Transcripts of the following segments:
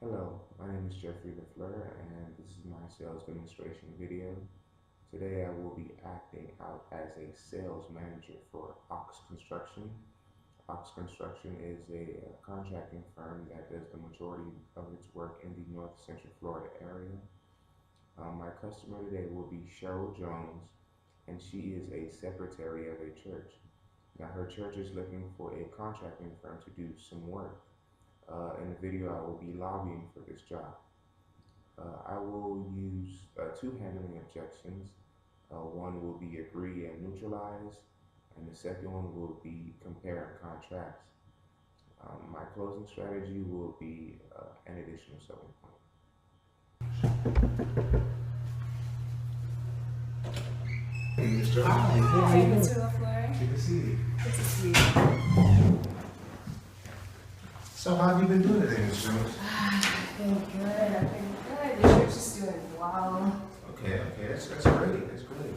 Hello, my name is Jeffrey LaFleur, and this is my sales demonstration video. Today I will be acting out as a sales manager for Ox Construction. Ox Construction is a contracting firm that does the majority of its work in the North Central Florida area. My customer today will be Cheryl Jones, and she is a secretary of a church. Now, her church is looking for a contracting firm to do some work. In the video, I will be lobbying for this job. I will use two handling objections. One will be agree and neutralize, and the second one will be compare and contrast. My closing strategy will be an additional selling point. Hey, Mr. Hi, Hi, Mr. LaFleur. Good to see you. Good to see you. So, how have you been doing today, Ms. Jones? I've been good. I've been good. The church is doing well. Okay, that's great. That's great.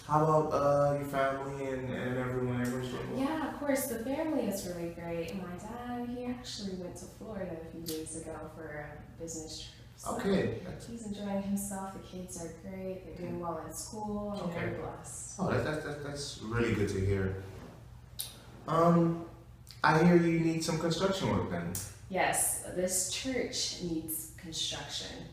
How about your family and everyone? Everyone's doing well? Yeah, of course. The family is really great. My dad, he actually went to Florida a few days ago for a business trip. So Okay. he's enjoying himself. The kids are great. They're doing well in school. I'm Okay. very blessed. Oh, that's really good to hear. I hear you need some construction work done. Yes, this church needs construction.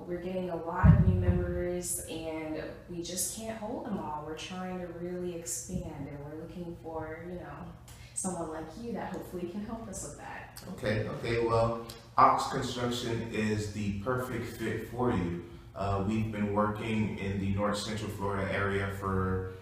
We're getting a lot of new members and we just can't hold them all. We're trying to really expand and we're looking for, someone like you that hopefully can help us with that. Okay, well, Ox Construction is the perfect fit for you. We've been working in the North Central Florida area for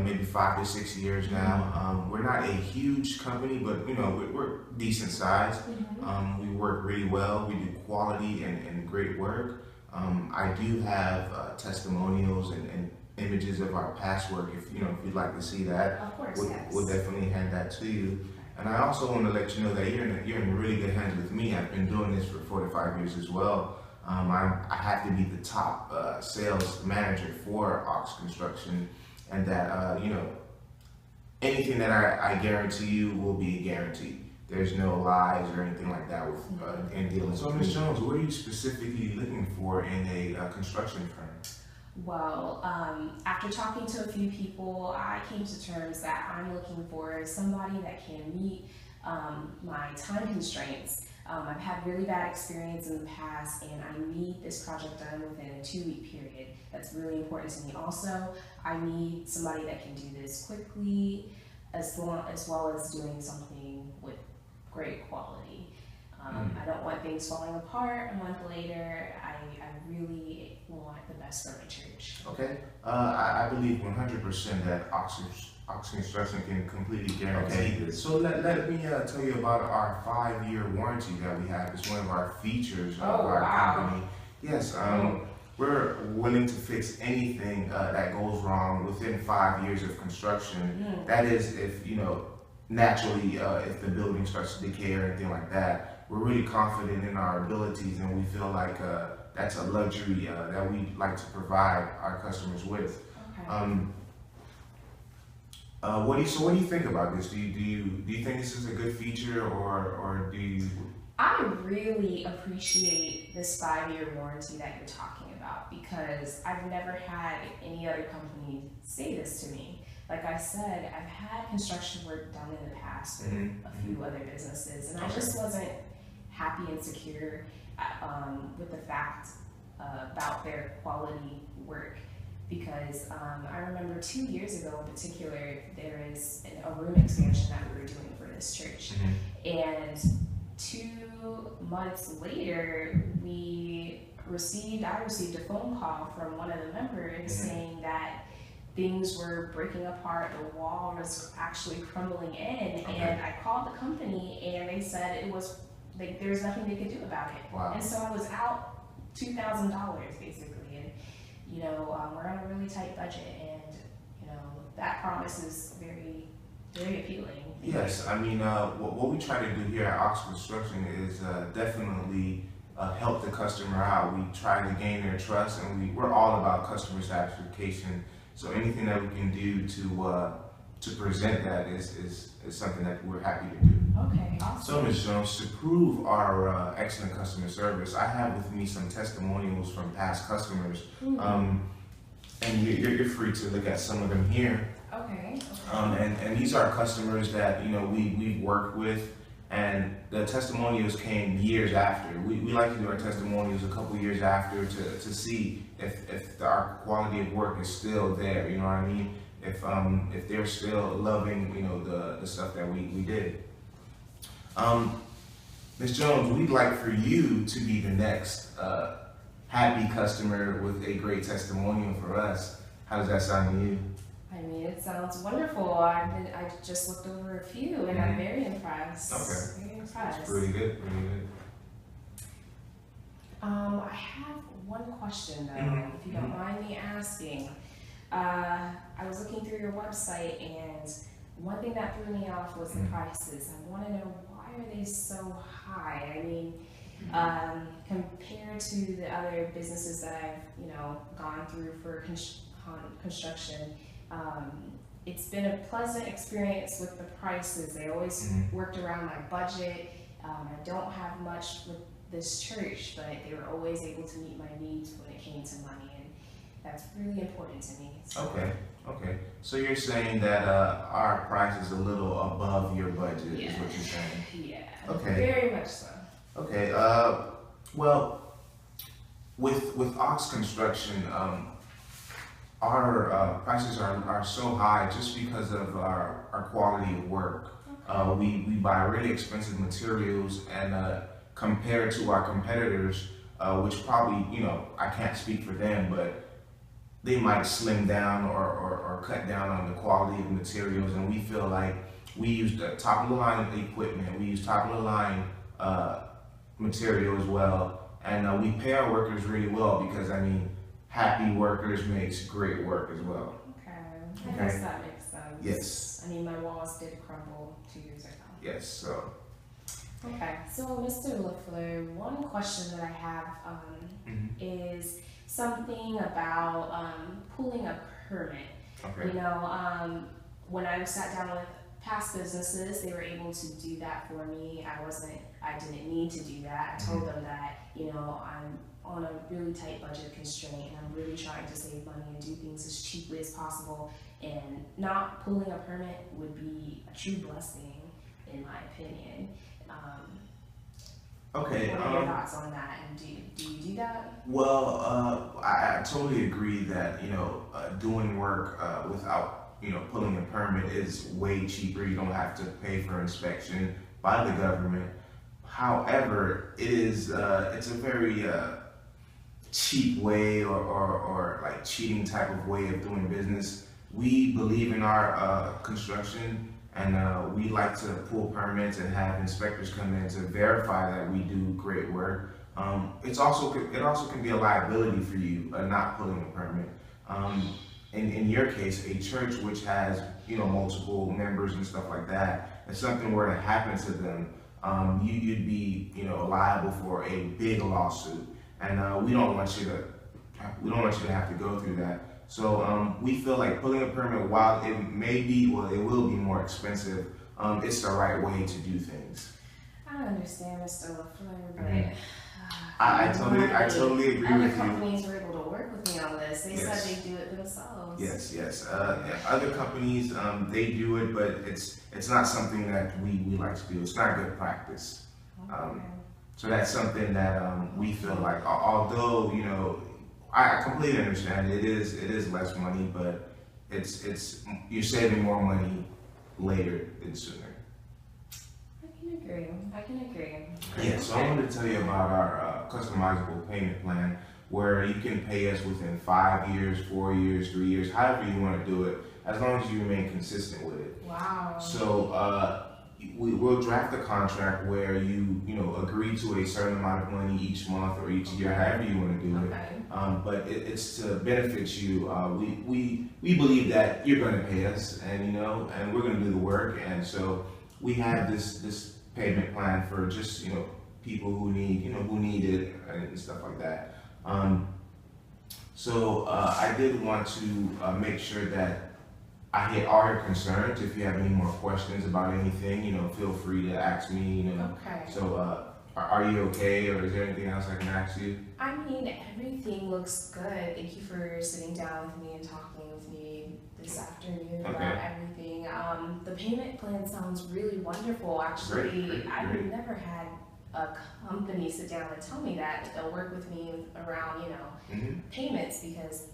maybe 5 to 6 years now. We're not a huge company, but we're decent size. Mm-hmm. We work really well. We do quality and great work. I do have testimonials and images of our past work. If you'd like to see that, Of course, yes. we'll definitely hand that to you. And I also want to let you know that you're in really good hands with me. I've been doing this for 4 to 5 years as well. I have to be the top sales manager for Ox Construction. And that, anything that I guarantee you will be guaranteed. There's no lies or anything like that with in dealing. So, Ms. Jones, what are you specifically looking for in a construction firm? Well, after talking to a few people, I came to terms that I'm looking for somebody that can meet my time constraints. I've had really bad experience in the past and I need this project done within a 2-week period. That's really important to me. Also, I need somebody that can do this quickly as well as doing something with great quality. I don't want things falling apart a month later. I really want the best for my church. Okay, I believe 100% that Ox Construction can completely guarantee this. So let me tell you about our 5-year warranty that we have. It's one of our features of our company. Yes, we're willing to fix anything that goes wrong within 5 years of construction. That is, if naturally, if the building starts to decay or anything like that. We're really confident in our abilities, and we feel like that's a luxury that we like to provide our customers with. Okay. What do you think about this? Do you think this is a good feature, or do you? I really appreciate this 5-year warranty that you're talking about because I've never had any other company say this to me. Like I said, I've had construction work done in the past with a few other businesses, and I just wasn't happy and secure with the fact about their quality work. Because I remember 2 years ago in particular, there is a room expansion that we were doing for this church. And 2 months later, I received a phone call from one of the members saying that things were breaking apart, the wall was actually crumbling in, and I called the company and they said it was like there's nothing they could do about it. Wow. And so I was out $2,000 basically, and we're on a really tight budget, and that promise is very, very appealing. Yes, I mean, what we try to do here at Ox Construction is definitely help the customer out. We try to gain their trust, and we're all about customer satisfaction. So anything that we can do to present that is something that we're happy to do. Okay, So, awesome. Ms. Jones, to prove our excellent customer service, I have with me some testimonials from past customers, and you're free to look at some of them here. Okay. And these are customers that we've worked with, and the testimonials came years after. We like to do our testimonials a couple years after to see if our quality of work is still there. You know what I mean? If they're still loving the stuff that we did. Ms. Jones, we'd like for you to be the next happy customer with a great testimonial for us. How does that sound to you? I mean, it sounds wonderful. I just looked over a few, and I'm very impressed. Okay. Very impressed. That's pretty good. Pretty good. I have one question though, if you don't mind me asking. I was looking through your website, and one thing that threw me off was the prices. I want to know, why are they so high? I mean, compared to the other businesses that I've gone through for construction, it's been a pleasant experience with the prices. They always worked around my budget. I don't have much with this church, but they were always able to meet my needs when it came to money, and that's really important to me. So. Okay. So you're saying that our price is a little above your budget, is what you're saying? Yeah. Okay. Very much so. Okay. Well, with Ox Construction, our prices are so high just because of our quality of work. We buy really expensive materials, and compared to our competitors, which probably, I can't speak for them, but they might slim down or cut down on the quality of materials, and we feel like we use the top of the line equipment, we use top of the line material as well, and we pay our workers really well, because happy workers makes great work as well. Okay. I guess that makes sense. Yes. I mean, my walls did crumble 2 years ago. Yes. So. Okay. So, Mr. LaFleur, one question that I have is something about pulling a permit. Okay. When I sat down with past businesses, they were able to do that for me. I didn't need to do that. I told them that, I'm on a really tight budget constraint, and I'm really trying to save money and do things as cheaply as possible, and not pulling a permit would be a true blessing, in my opinion. Okay. What are your thoughts on that, and do you do that? Well, I totally agree that doing work without pulling a permit is way cheaper. You don't have to pay for inspection by the government. However, it's a very cheap way or like cheating type of way of doing business. We believe in our construction, and we like to pull permits and have inspectors come in to verify that we do great work. It also can be a liability for you not pulling a permit. In your case, a church which has multiple members and stuff like that, if something were to happen to them, you'd be liable for a big lawsuit, and we don't want you to have to go through that. So we feel like pulling a permit, while it will be more expensive, it's the right way to do things. I understand, Mr. LaFleur, but I totally agree with you. Other companies were able to work with me on this. They said they do it themselves. Yes. Other companies, they do it, but it's not something that we like to do. It's not good practice. Okay. So that's something that we feel like, although I completely understand it is less money, but it's you're saving more money later than sooner. I can agree. Yeah, so I wanted to tell you about our customizable payment plan, where you can pay us within 5 years, 4 years, 3 years, however you want to do it, as long as you remain consistent with it. Wow. So we'll draft a contract where you agree to a certain amount of money each month or each year, however you want to do it. But it's to benefit you. We believe that you're going to pay us, and and we're going to do the work, and so we have this payment plan for just people who need it and stuff like that. So I did want to make sure that I hit all your concerns. If you have any more questions about anything, feel free to ask me. Okay. So, are you okay, or is there anything else I can ask you? I mean, everything looks good. Thank you for sitting down with me and talking with me this afternoon about everything. The payment plan sounds really wonderful. Actually, Great. I've never had a company sit down and tell me that they'll work with me around, payments because,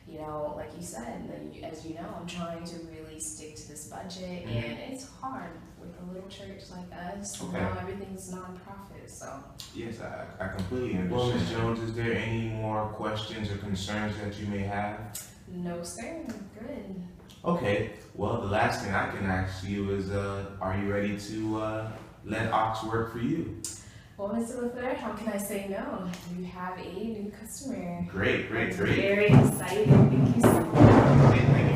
like you said, as you know, I'm trying to really stick to this budget, and it's hard with a little church like us. Everything's nonprofit, so. Yes, I completely understand. Well, Ms. Jones, is there any more questions or concerns that you may have? No, sir. I'm good. Okay. Well, the last thing I can ask you is, are you ready to let Ox work for you? Well, Mr. LaFleur, how can I say no? You have a new customer. Great. Very excited. Thank you so much. Thank you.